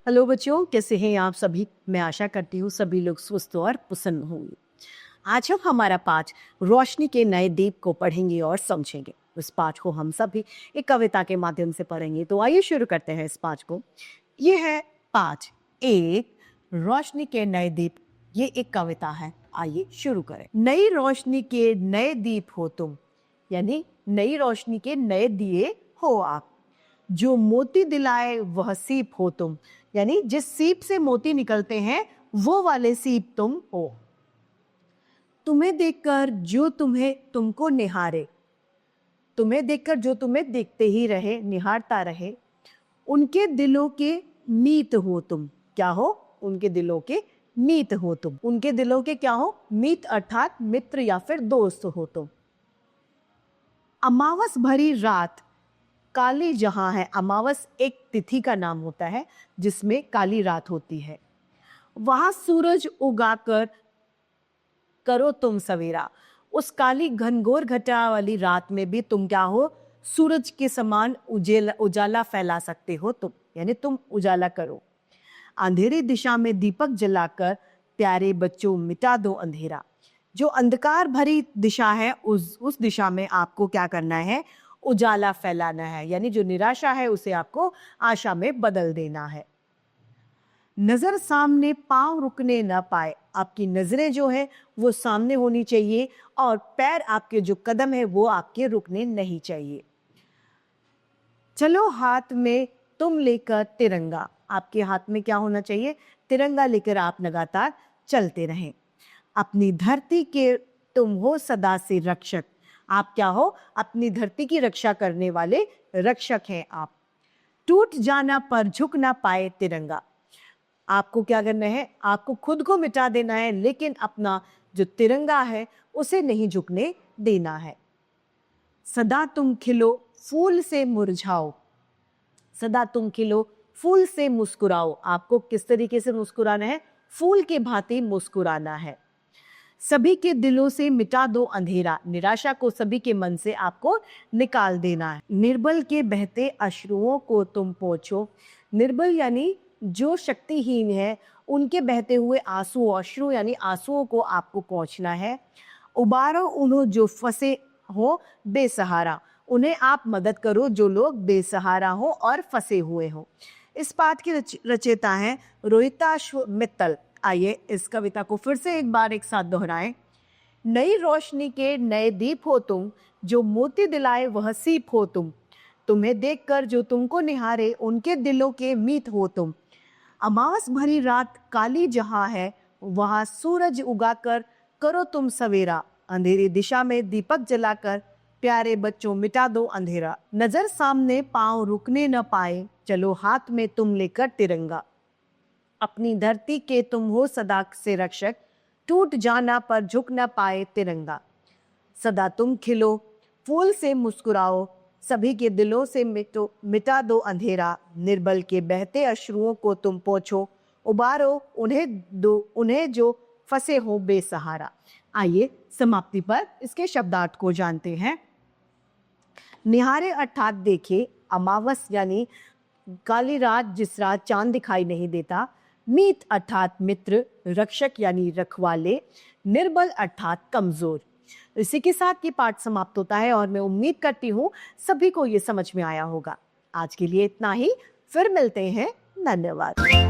Hello बच्चों, कैसे हैं आप सभी। मैं आशा करती हूँ सभी लोग स्वस्थ और प्रसन्न होंगे। आज हम हमारा पाठ रोशनी के नए दीप को पढ़ेंगे और समझेंगे। इस पाठ को हम सभी एक कविता के माध्यम से पढ़ेंगे। तो आइए शुरू करते हैं इस पाठ को। ये है पाठ एक, रोशनी के नए दीप। ये एक कविता है, आइए शुरू करें। नई रोशनी के नए दीप हो तुम, यानी नई रोशनी के नए दिए हो आप। जो मोती दिलाए वह सीप हो तुम, यानी जिस सीप से मोती निकलते हैं वो वाले सीप तुम हो। तुम्हें देखकर जो तुमको निहारे, तुम्हें देखकर जो तुम्हें देखते ही रहे, निहारता रहे। उनके दिलों के मीत हो तुम। क्या हो? उनके दिलों के मीत हो तुम। उनके दिलों के क्या हो? मीत अर्थात मित्र या फिर दोस्त हो तुम। अमावस भरी रात काली जहां है। अमावस एक तिथि का नाम होता है जिसमें काली रात होती है। वहां सूरज उगाकर करो तुम सवेरा। उस काली घनघोर घटा वाली रात में भी तुम क्या हो? सूरज के समान उजाला फैला सकते हो तुम, यानी तुम उजाला करो। अंधेरी दिशा में दीपक जलाकर प्यारे बच्चों मिटा दो अंधेरा। जो अंधकार भरी दिशा है उस दिशा में आपको क्या करना है? उजाला फैलाना है, यानी जो निराशा है उसे आपको आशा में बदल देना है। नजर सामने पांव रुकने न पाए। आपकी नजरें जो है वो सामने होनी चाहिए और पैर आपके जो कदम है वो आपके रुकने नहीं चाहिए। चलो हाथ में तुम लेकर तिरंगा। आपके हाथ में क्या होना चाहिए? तिरंगा लेकर आप लगातार चलते रहें। अपनी धरती के तुम हो सदा से रक्षक। आप क्या हो? अपनी धरती की रक्षा करने वाले रक्षक हैं आप। टूट जाना पर झुक ना पाए तिरंगा। आपको क्या करना है? आपको खुद को मिटा देना है, लेकिन अपना जो तिरंगा है उसे नहीं झुकने देना है। सदा तुम खिलो फूल से मुरझाओ। सदा तुम खिलो फूल से मुस्कुराओ। आपको किस तरीके से मुस्कुराना है? फूल के भांति मुस्कुराना है। सभी के दिलों से मिटा दो अंधेरा। निराशा को सभी के मन से आपको निकाल देना है। निर्बल के बहते अश्रुओं को तुम पोंछो। निर्बल यानी जो शक्तिहीन है, उनके बहते हुए आंसू, अश्रु यानी आंसुओं को आपको पोंछना है। उबारो उन्हें जो फंसे हो बेसहारा। उन्हें आप मदद करो जो लोग बेसहारा हो और फंसे हुए हो। इस पाठ की रचयिता है रोहिताश्व मित्तल। आइए इस कविता को फिर से एक बार एक साथ दोहराएं। नई रोशनी के नए दीप हो तुम, जो मोती दिलाए वह सीप हो तुम। तुम्हें देखकर जो तुमको निहारे, उनके दिलों के मीत हो तुम। अमावस भरी रात काली जहां है, वहां सूरज उगाकर करो तुम सवेरा। अंधेरी दिशा में दीपक जलाकर प्यारे बच्चों मिटा दो अंधेरा। नजर सामने पांव रुकने न पाए, चलो हाथ में तुम लेकर तिरंगा। अपनी धरती के तुम हो सदा से रक्षक। टूट जाना पर झुक न पाए तिरंगा। सदा तुम खिलो फूल से मुस्कुराओ। सभी के दिलों से मिटा दो अंधेरा। निर्बल के बहते अश्रुओं को तुम पोंछो। उबारो उन्हें जो फंसे हो बेसहारा। आइए समाप्ति पर इसके शब्दार्थ को जानते हैं। निहारे अर्थात देखे। अमावस यानी काली रात, जिस रात चांद दिखाई नहीं देता। मीत अर्थात मित्र, रक्षक यानी रखवाले। निर्बल अर्थात कमजोर। इसी के साथ ये पाठ समाप्त होता है और मैं उम्मीद करती हूँ सभी को ये समझ में आया होगा। आज के लिए इतना ही, फिर मिलते हैं। धन्यवाद।